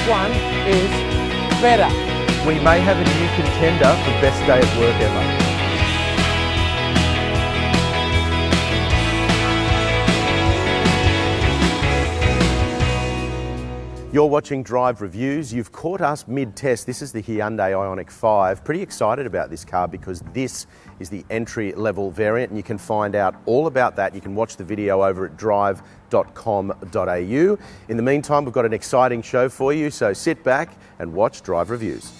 one is better. We may have a new contender for best day at work ever. You're watching Drive Reviews. You've caught us mid-test. This is the Hyundai Ioniq 5. Pretty excited about this car because this is the entry-level variant, and you can find out all about that. You can watch the video over at drive.com.au. In the meantime, we've got an exciting show for you, so sit back and watch Drive Reviews.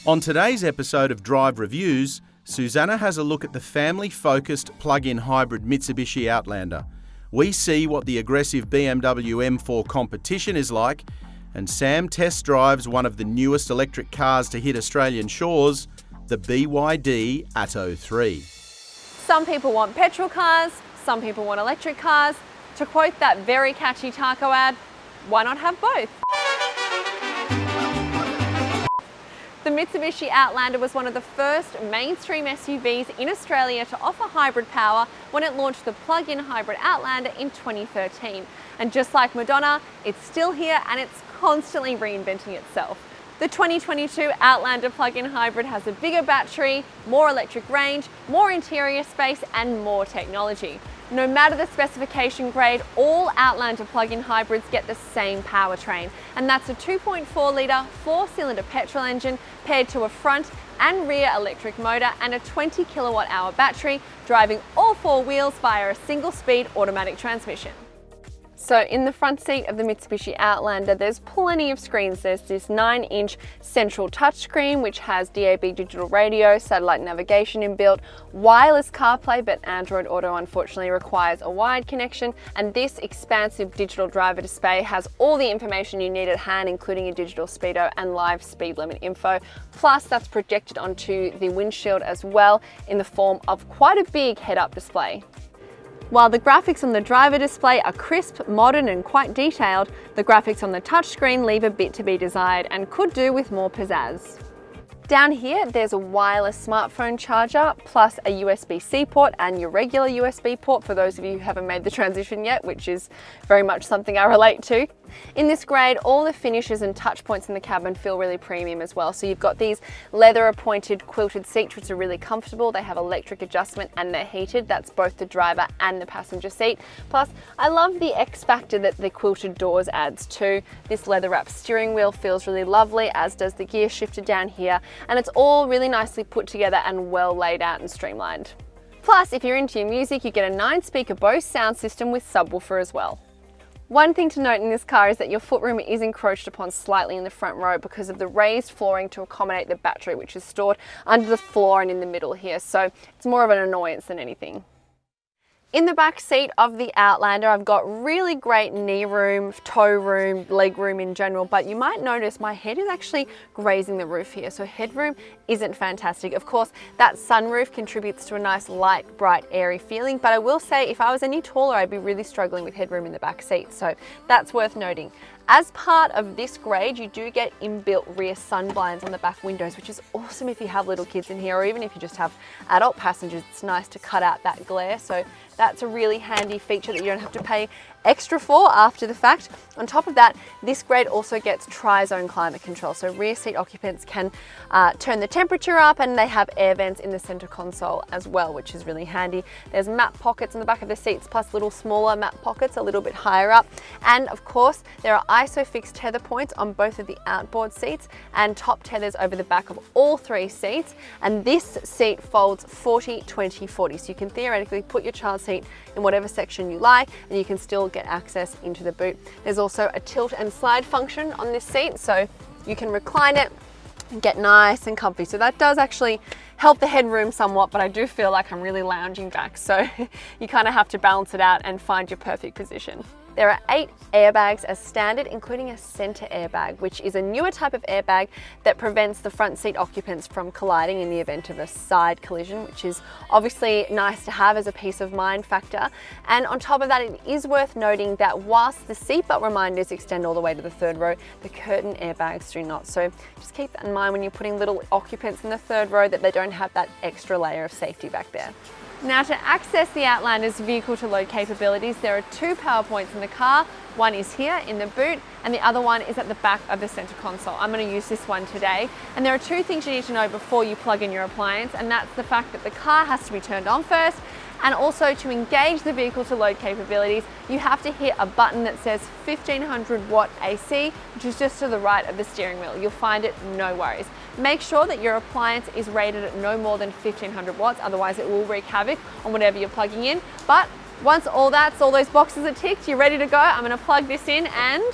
On today's episode of Drive Reviews, Susanna has a look at the family-focused plug-in hybrid Mitsubishi Outlander. We see what the aggressive BMW M4 competition is like, and Sam test drives one of the newest electric cars to hit Australian shores, the BYD Atto 3. Some people want petrol cars, some people want electric cars. To quote that very catchy taco ad, why not have both? The Mitsubishi Outlander was one of the first mainstream SUVs in Australia to offer hybrid power when it launched the plug-in hybrid Outlander in 2013. And just like Madonna, it's still here and it's constantly reinventing itself. The 2022 Outlander plug-in hybrid has a bigger battery, more electric range, more interior space and more technology. No matter the specification grade, all Outlander plug-in hybrids get the same powertrain, and that's a 2.4 litre, 4-cylinder petrol engine paired to a front and rear electric motor and a 20 kilowatt hour battery, driving all four wheels via a single-speed automatic transmission. So in the front seat of the Mitsubishi Outlander, there's plenty of screens. There's this 9-inch central touchscreen, which has DAB digital radio, satellite navigation inbuilt, wireless CarPlay, but Android Auto unfortunately requires a wired connection. And this expansive digital driver display has all the information you need at hand, including a digital speedo and live speed limit info. Plus, that's projected onto the windshield as well in the form of quite a big head-up display. While the graphics on the driver display are crisp, modern and quite detailed, the graphics on the touchscreen leave a bit to be desired and could do with more pizzazz. Down here, there's a wireless smartphone charger, plus a USB-C port and your regular USB port for those of you who haven't made the transition yet, which is very much something I relate to. In this grade, all the finishes and touch points in the cabin feel really premium as well. So you've got these leather appointed quilted seats, which are really comfortable. They have electric adjustment and they're heated. That's both the driver and the passenger seat. Plus, I love the X factor that the quilted doors adds too. This leather wrapped steering wheel feels really lovely, as does the gear shifter down here. And it's all really nicely put together and well laid out and streamlined. Plus, if you're into your music, you get a 9-speaker Bose sound system with subwoofer as well. One thing to note in this car is that your footroom is encroached upon slightly in the front row because of the raised flooring to accommodate the battery, which is stored under the floor and in the middle here. So it's more of an annoyance than anything. In the back seat of the Outlander, I've got really great knee room, toe room, leg room in general, but you might notice my head is actually grazing the roof here, so headroom isn't fantastic. Of course, that sunroof contributes to a nice light, bright, airy feeling, but I will say if I was any taller, I'd be really struggling with headroom in the back seat, so that's worth noting. As part of this grade, you do get inbuilt rear sun blinds on the back windows, which is awesome if you have little kids in here, or even if you just have adult passengers. It's nice to cut out that glare, so that's a really handy feature that you don't have to pay extra for after the fact. On top of that, this grade also gets tri-zone climate control, so rear seat occupants can turn the temperature up, and they have air vents in the center console as well, which is really handy. There's map pockets in the back of the seats, plus little smaller map pockets a little bit higher up. And of course, there are ISOFIX tether points on both of the outboard seats and top tethers over the back of all 3 seats. And this seat folds 40, 20, 40. So you can theoretically put your child seat in whatever section you like, and you can still get access into the boot. There's also a tilt and slide function on this seat, so you can recline it and get nice and comfy. So that does actually help the headroom somewhat, but I do feel like I'm really lounging back, so you kind of have to balance it out and find your perfect position. There are 8 airbags as standard, including a center airbag, which is a newer type of airbag that prevents the front seat occupants from colliding in the event of a side collision, which is obviously nice to have as a peace of mind factor. And on top of that, it is worth noting that whilst the seatbelt reminders extend all the way to the 3rd row, the curtain airbags do not. So just keep that in mind when you're putting little occupants in the 3rd row, that they don't have that extra layer of safety back there. Now, to access the Outlander's vehicle-to-load capabilities, there are 2 power points in the car, One is here in the boot and the other one is at the back of the center console. I'm going to use this one today. And there are two things you need to know before you plug in your appliance, and that's the fact that the car has to be turned on first, and also to engage the vehicle to load capabilities, you have to hit a button that says 1500 watt AC, which is just to the right of the steering wheel. You'll find it, no worries. Make sure that your appliance is rated at no more than 1500 watts, otherwise it will wreak havoc on whatever you're plugging in. But once all those boxes are ticked, you're ready to go. I'm gonna plug this in and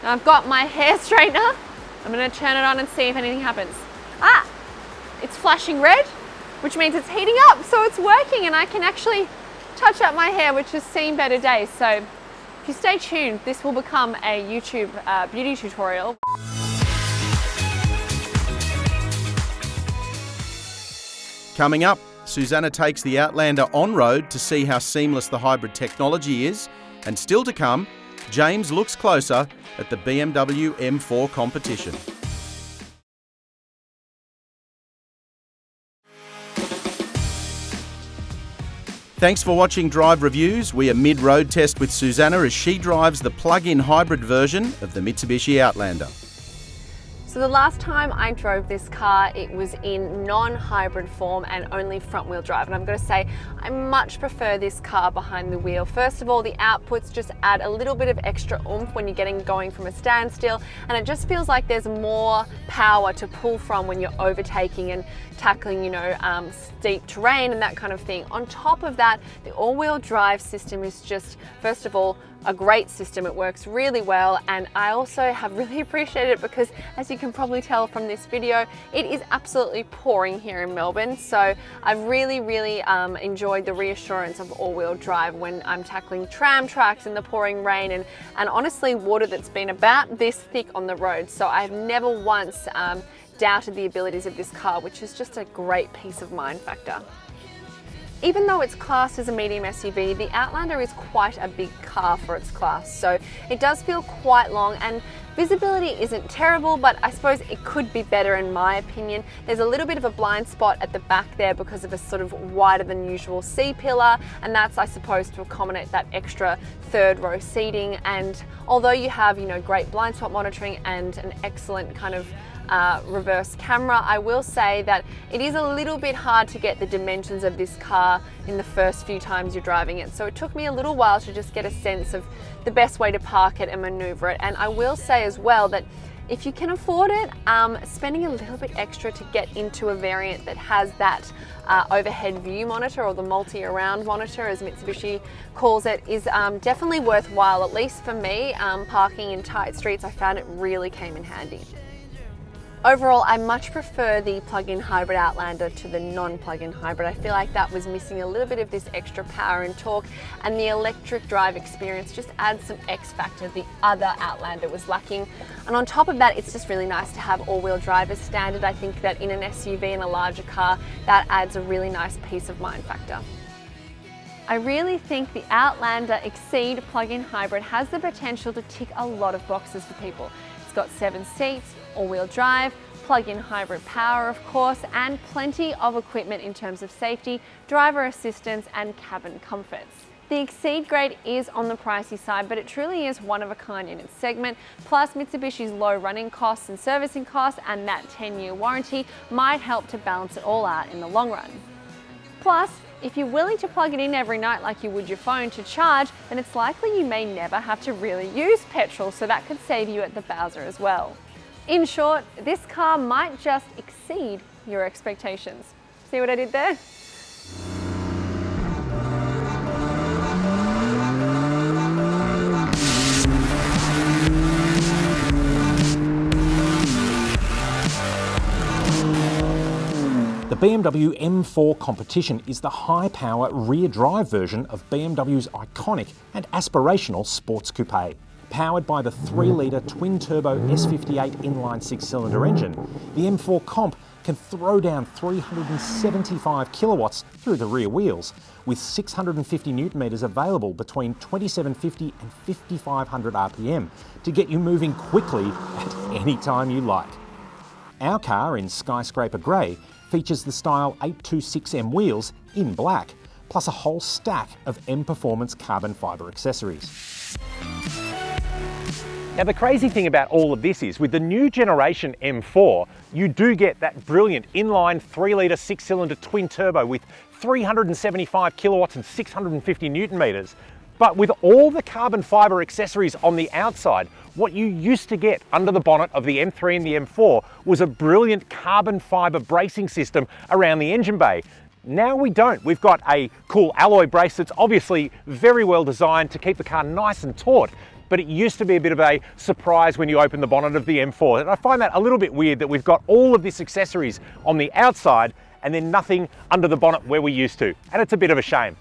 I've got my hair straightener. I'm gonna turn it on and see if anything happens. Ah, it's flashing red, which means it's heating up, so it's working and I can actually touch up my hair, which has seen better days. So if you stay tuned, this will become a YouTube beauty tutorial. Coming up, Susanna takes the Outlander on-road to see how seamless the hybrid technology is, and still to come, James looks closer at the BMW M4 competition. Thanks for watching Drive Reviews. We are mid-road test with Susanna as she drives the plug-in hybrid version of the Mitsubishi Outlander. So the last time I drove this car, it was in non-hybrid form and only front-wheel drive. And I'm going to say, I much prefer this car behind the wheel. First of all, the outputs just add a little bit of extra oomph when you're getting going from a standstill. And it just feels like there's more power to pull from when you're overtaking and tackling, steep terrain and that kind of thing. On top of that, the all-wheel drive system is just, first of all, a great system. It works really well, and I also have really appreciated it because, as you can probably tell from this video, it is absolutely pouring here in Melbourne. So I've really enjoyed the reassurance of all-wheel drive when I'm tackling tram tracks in the pouring rain and honestly water that's been about this thick on the road. So I've never once doubted the abilities of this car, which is just a great peace of mind factor. Even though it's classed as a medium SUV, the Outlander is quite a big car for its class, so it does feel quite long, and visibility isn't terrible, but I suppose it could be better in my opinion. There's a little bit of a blind spot at the back there because of a sort of wider than usual C-pillar, and that's, I suppose, to accommodate that extra third row seating. And although you have, great blind spot monitoring and an excellent kind of reverse camera, I will say that it is a little bit hard to get the dimensions of this car in the first few times you're driving it. So it took me a little while to just get a sense of the best way to park it and maneuver it. And I will say as well that if you can afford it, spending a little bit extra to get into a variant that has that overhead view monitor, or the multi-around monitor as Mitsubishi calls it, is definitely worthwhile. At least for me, parking in tight streets, I found it really came in handy. Overall, I much prefer the plug-in hybrid Outlander to the non-plug-in hybrid. I feel like that was missing a little bit of this extra power and torque, and the electric drive experience just adds some X factor the other Outlander was lacking. And on top of that, it's just really nice to have all-wheel drive as standard. I think that in an SUV and a larger car, that adds a really nice peace of mind factor. I really think the Outlander Exceed plug-in hybrid has the potential to tick a lot of boxes for people. It's got 7 seats, all-wheel drive, plug-in hybrid power of course, and plenty of equipment in terms of safety, driver assistance and cabin comforts. The Exceed grade is on the pricey side, but it truly is one of a kind in its segment. Plus Mitsubishi's low running costs and servicing costs and that 10-year warranty might help to balance it all out in the long run. Plus, if you're willing to plug it in every night like you would your phone to charge, then it's likely you may never have to really use petrol, so that could save you at the Bowser as well. In short, this car might just exceed your expectations. See what I did there? The BMW M4 competition is the high-power rear-drive version of BMW's iconic and aspirational sports coupe. Powered by the 3-litre twin-turbo S58 inline 6-cylinder engine, the M4 Comp can throw down 375 kilowatts through the rear wheels, with 650 newton metres available between 2750 and 5500 RPM to get you moving quickly at any time you like. Our car in Skyscraper Grey features the style 826M wheels in black, plus a whole stack of M Performance carbon fibre accessories. Now the crazy thing about all of this is with the new generation M4, you do get that brilliant inline 3-litre 6-cylinder twin turbo with 375 kilowatts and 650 newton meters. But with all the carbon fibre accessories on the outside, what you used to get under the bonnet of the M3 and the M4 was a brilliant carbon fibre bracing system around the engine bay. Now we don't. We've got a cool alloy brace that's obviously very well designed to keep the car nice and taut, but it used to be a bit of a surprise when you open the bonnet of the M4. And I find that a little bit weird that we've got all of this accessories on the outside and then nothing under the bonnet where we used to. And it's a bit of a shame.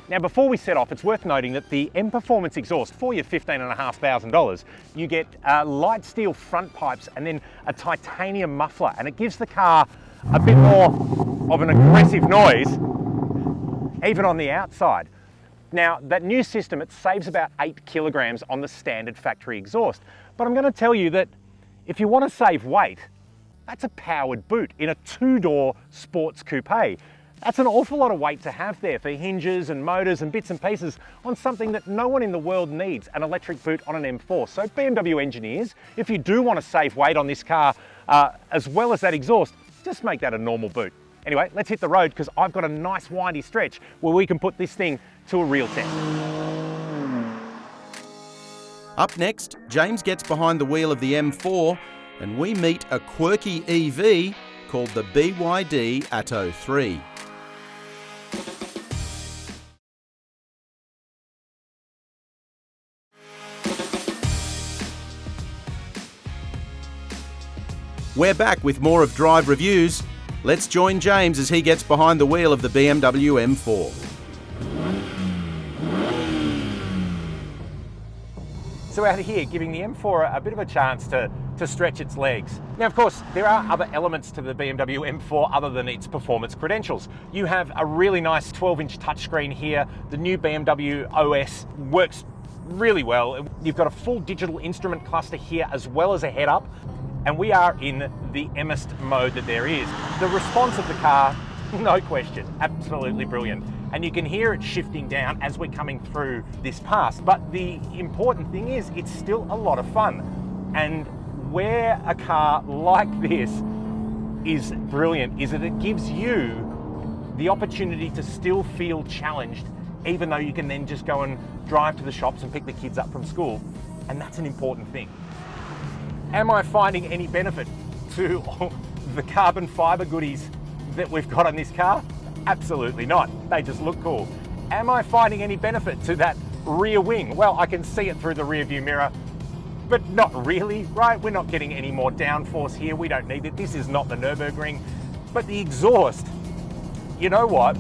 Now, before we set off, it's worth noting that the M Performance exhaust, for your $15,500, you get light steel front pipes and then a titanium muffler, and it gives the car a bit more of an aggressive noise, even on the outside. Now, that new system, it saves about 8 kilograms on the standard factory exhaust. But I'm going to tell you that if you want to save weight, that's a powered boot in a 2-door sports coupe. That's an awful lot of weight to have there for hinges and motors and bits and pieces on something that no one in the world needs, an electric boot on an M4. So BMW engineers, if you do want to save weight on this car, as well as that exhaust, just make that a normal boot. Anyway, let's hit the road because I've got a nice windy stretch where we can put this thing to a real test. Up next, James gets behind the wheel of the M4 and we meet a quirky EV called the BYD Atto 3. We're back with more of Drive Reviews. Let's join James as he gets behind the wheel of the BMW M4. So out here, giving the M4 a bit of a chance to stretch its legs. Now, of course, there are other elements to the BMW M4 other than its performance credentials. You have a really nice 12-inch touchscreen here. The new BMW OS works really well. You've got a full digital instrument cluster here as well as a head-up. And we are in the Emmest mode that there is. The response of the car, no question, absolutely brilliant. And you can hear it shifting down as we're coming through this pass. But the important thing is it's still a lot of fun. And where a car like this is brilliant is that it gives you the opportunity to still feel challenged, even though you can then just go and drive to the shops and pick the kids up from school. And that's an important thing. Am I finding any benefit to the carbon fibre goodies that we've got on this car? Absolutely not. They just look cool. Am I finding any benefit to that rear wing? Well, I can see it through the rear view mirror, but not really, right? We're not getting any more downforce here. We don't need it. This is not the Nürburgring. But the exhaust, you know what?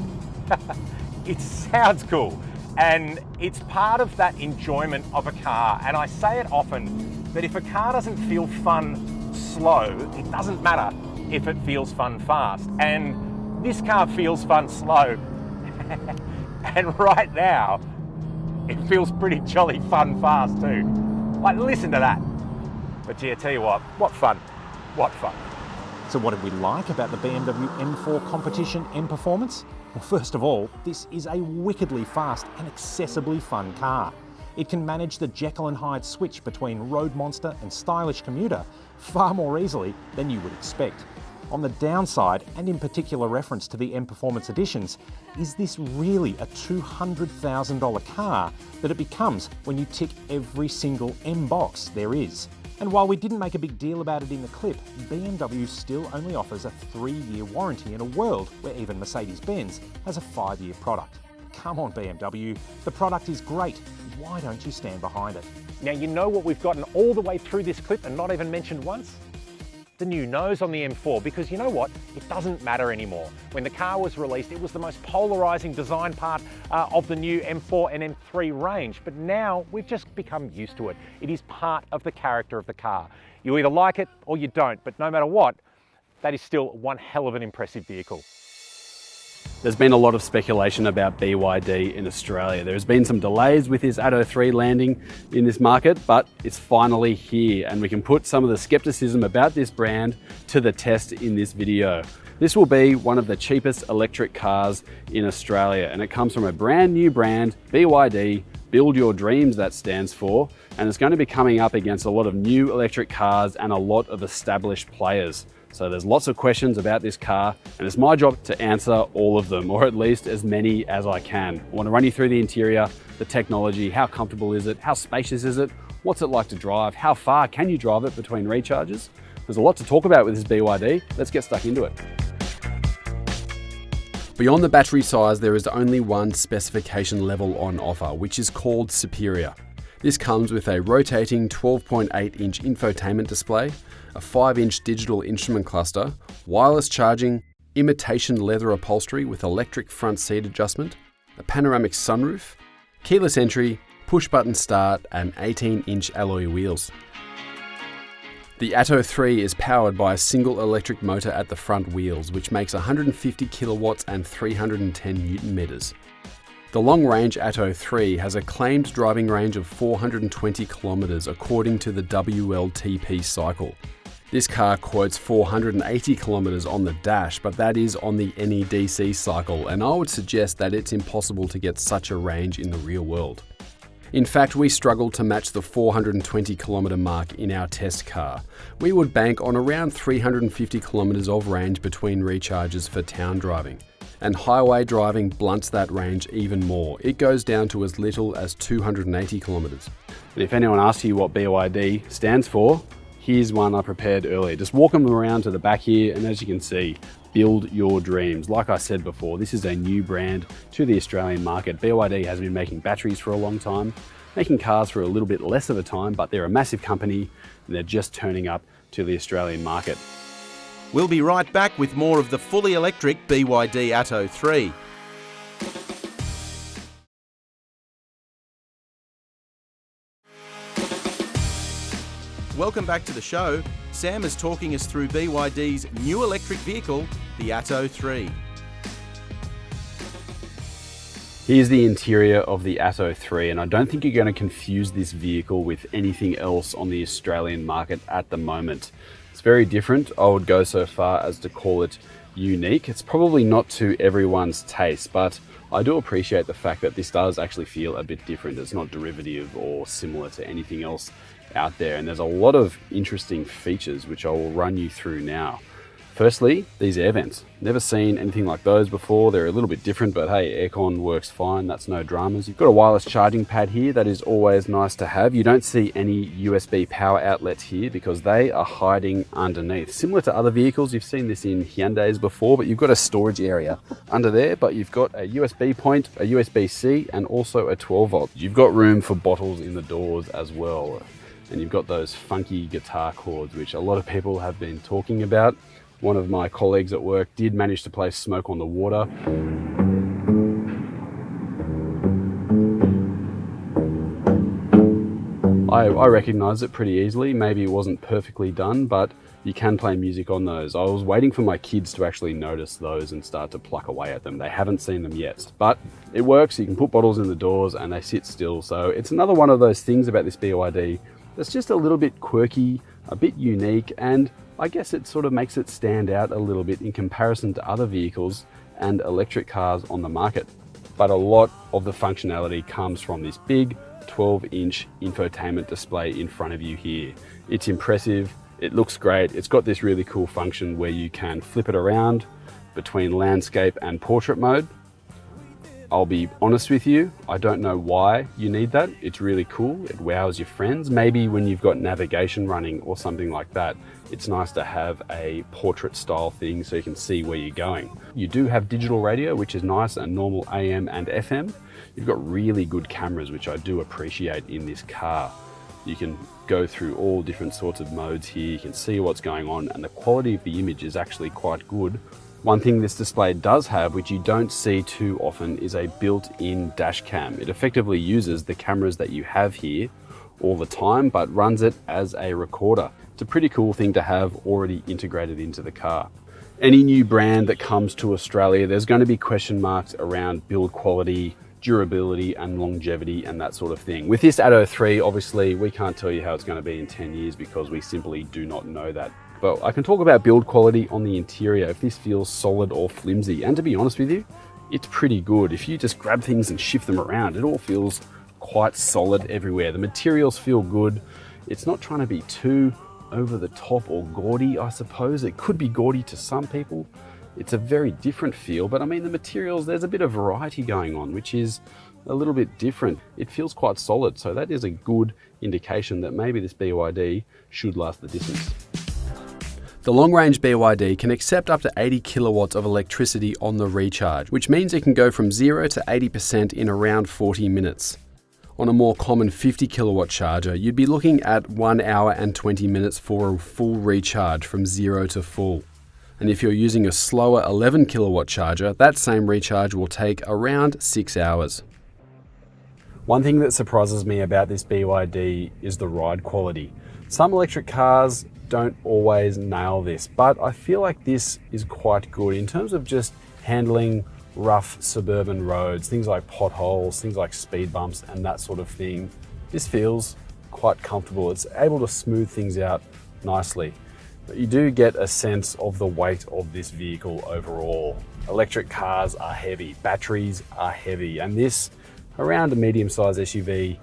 It sounds cool. And it's part of that enjoyment of a car. And I say it often, that if a car doesn't feel fun slow, it doesn't matter if it feels fun fast. And this car feels fun slow. And right now, it feels pretty jolly fun fast too. Like, listen to that. But yeah, tell you what fun. What fun. So what did we like about the BMW M4 Competition M Performance? Well, first of all, this is a wickedly fast and accessibly fun car. It can manage the Jekyll and Hyde switch between road monster and stylish commuter far more easily than you would expect. On the downside, and in particular reference to the M Performance editions, is this really a $200,000 car that it becomes when you tick every single M box there is? And while we didn't make a big deal about it in the clip, BMW still only offers a 3-year warranty in a world where even Mercedes-Benz has a 5-year product. Come on, BMW, the product is great. Why don't you stand behind it? Now, you know what we've gotten all the way through this clip and not even mentioned once? The new nose on the M4, because you know what? It doesn't matter anymore. When the car was released, it was the most polarizing design part of the new M4 and M3 range, but now we've just become used to it. It is part of the character of the car. You either like it or you don't, but no matter what, that is still one hell of an impressive vehicle. There's been a lot of speculation about BYD in Australia. There's been some delays with this Atto 3 landing in this market, but it's finally here and we can put some of the skepticism about this brand to the test in this video. This will be one of the cheapest electric cars in Australia, and it comes from a brand new brand, BYD, Build Your Dreams, that stands for, and it's going to be coming up against a lot of new electric cars and a lot of established players. So there's lots of questions about this car, and it's my job to answer all of them, or at least as many as I can. I want to run you through the interior, the technology, how comfortable is it, how spacious is it, what's it like to drive, how far can you drive it between recharges. There's a lot to talk about with this BYD. Let's get stuck into it. Beyond the battery size, there is only one specification level on offer, which is called Superior. This comes with a rotating 12.8-inch infotainment display, a 5-inch digital instrument cluster, wireless charging, imitation leather upholstery with electric front seat adjustment, a panoramic sunroof, keyless entry, push-button start, and 18-inch alloy wheels. The Atto 3 is powered by a single electric motor at the front wheels, which makes 150 kilowatts and 310 newton meters. The long-range Atto 3 has a claimed driving range of 420 kilometers according to the WLTP cycle. This car quotes 480 kilometers on the dash, but that is on the NEDC cycle, and I would suggest that it's impossible to get such a range in the real world. In fact, we struggled to match the 420 kilometre mark in our test car. We would bank on around 350 kilometres of range between recharges for town driving. And highway driving blunts that range even more. It goes down to as little as 280 kilometres. And if anyone asks you what BYD stands for, here's one I prepared earlier. Just walk them around to the back here, and as you can see, Build Your Dreams. Like I said before, this is a new brand to the Australian market. BYD has been making batteries for a long time, making cars for a little bit less of a time, but they're a massive company and they're just turning up to the Australian market. We'll be right back with more of the fully electric BYD Atto 3. Welcome back to the show. Sam is talking us through BYD's new electric vehicle, the Atto 3. Here's the interior of the Atto 3, and I don't think you're going to confuse this vehicle with anything else on the Australian market at the moment. It's very different. I would go so far as to call it unique. It's probably not to everyone's taste, but I do appreciate the fact that this does actually feel a bit different. It's not derivative or similar to anything else out there, and there's a lot of interesting features which I will run you through now. Firstly, these air vents. Never seen anything like those before. They're a little bit different, but hey, aircon works fine. That's no dramas. You've got a wireless charging pad here. That is always nice to have. You don't see any USB power outlets here because they are hiding underneath. Similar to other vehicles, you've seen this in Hyundais before, but you've got a storage area under there, but you've got a USB point, a USB-C, and also a 12 volt. You've got room for bottles in the doors as well. And you've got those funky guitar chords, which a lot of people have been talking about. One of my colleagues at work did manage to play Smoke on the Water. I recognise it pretty easily. Maybe it wasn't perfectly done, but you can play music on those. I was waiting for my kids to actually notice those and start to pluck away at them. They haven't seen them yet, but it works. You can put bottles in the doors and they sit still. So it's another one of those things about this BYD that's just a little bit quirky, a bit unique, and I guess it sort of makes it stand out a little bit in comparison to other vehicles and electric cars on the market. But a lot of the functionality comes from this big 12-inch infotainment display in front of you here. It's impressive, it looks great, it's got this really cool function where you can flip it around between landscape and portrait mode. I'll be honest with you, I don't know why you need that. It's really cool, it wows your friends. Maybe when you've got navigation running or something like that, it's nice to have a portrait style thing so you can see where you're going. You do have digital radio, which is nice, and normal AM and FM. You've got really good cameras, which I do appreciate in this car. You can go through all different sorts of modes here, you can see what's going on, and the quality of the image is actually quite good. One thing this display does have, which you don't see too often, is a built-in dash cam. It effectively uses the cameras that you have here all the time, but runs it as a recorder. It's a pretty cool thing to have already integrated into the car. Any new brand that comes to Australia, there's going to be question marks around build quality, durability and longevity and that sort of thing. With this Atto 3, obviously we can't tell you how it's going to be in 10 years because we simply do not know that. But I can talk about build quality on the interior, if this feels solid or flimsy. And to be honest with you, it's pretty good. If you just grab things and shift them around, it all feels quite solid everywhere. The materials feel good. It's not trying to be too over the top or gaudy, I suppose. It could be gaudy to some people. It's a very different feel, but I mean, the materials, there's a bit of variety going on, which is a little bit different. It feels quite solid, so that is a good indication that maybe this BYD should last the distance. The long-range BYD can accept up to 80 kilowatts of electricity on the recharge, which means it can go from 0 to 80% in around 40 minutes. On a more common 50 kilowatt charger, you'd be looking at 1 hour and 20 minutes for a full recharge from 0 to full. And if you're using a slower 11 kilowatt charger, that same recharge will take around 6 hours. One thing that surprises me about this BYD is the ride quality. Some electric cars don't always nail this, but I feel like this is quite good in terms of just handling rough suburban roads, things like potholes, things like speed bumps and that sort of thing. This feels quite comfortable. It's able to smooth things out nicely. But you do get a sense of the weight of this vehicle overall. Electric cars are heavy, batteries are heavy, and this, around a medium-sized SUV,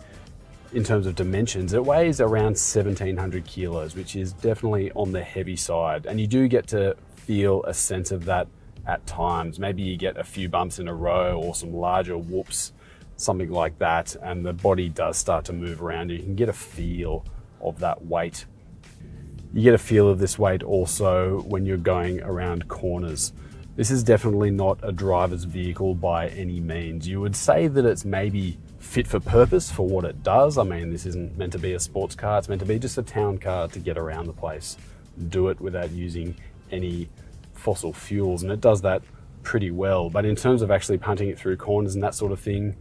in terms of dimensions, it weighs around 1,700 kilos, which is definitely on the heavy side. And you do get to feel a sense of that at times. Maybe you get a few bumps in a row or some larger whoops, something like that, and the body does start to move around. You can get a feel of that weight. You get a feel of this weight also when you're going around corners. This is definitely not a driver's vehicle by any means. You would say that it's maybe fit for purpose for what it does. I mean, this isn't meant to be a sports car, it's meant to be just a town car to get around the place. Do it without using any fossil fuels, and it does that pretty well. But in terms of actually punting it through corners and that sort of thing,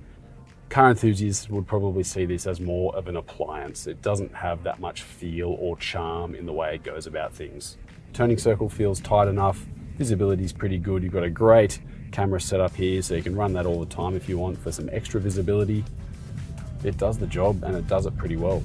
car enthusiasts would probably see this as more of an appliance. It doesn't have that much feel or charm in the way it goes about things. Turning circle feels tight enough, visibility is pretty good. You've got a great camera set up here, so you can run that all the time if you want for some extra visibility. It does the job and it does it pretty well.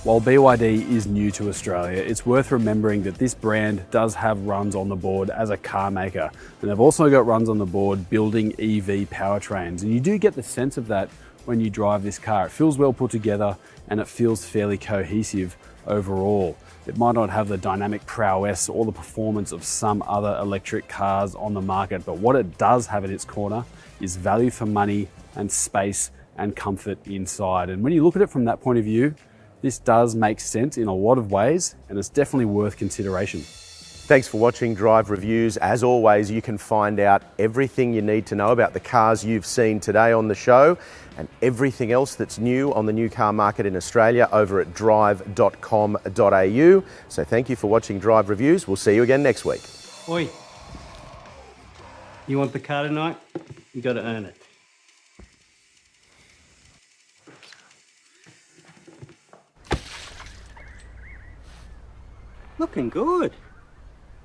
While BYD is new to Australia, it's worth remembering that this brand does have runs on the board as a car maker, and they've also got runs on the board building EV powertrains, and you do get the sense of that when you drive this car. It feels well put together and it feels fairly cohesive overall. It might not have the dynamic prowess or the performance of some other electric cars on the market, but what it does have at its corner is value for money and space and comfort inside. And when you look at it from that point of view, this does make sense in a lot of ways, and it's definitely worth consideration. Thanks for watching Drive Reviews. As always, you can find out everything you need to know about the cars you've seen today on the show and everything else that's new on the new car market in Australia over at drive.com.au. So thank you for watching Drive Reviews. We'll see you again next week. Oi, you want the car tonight? You got to earn it. Looking good.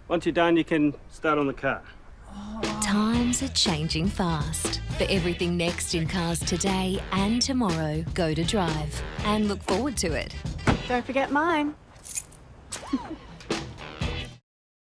Once you're done, you can start on the car. Times are changing fast. For everything next in cars today and tomorrow, go to Drive and look forward to it. Don't forget mine.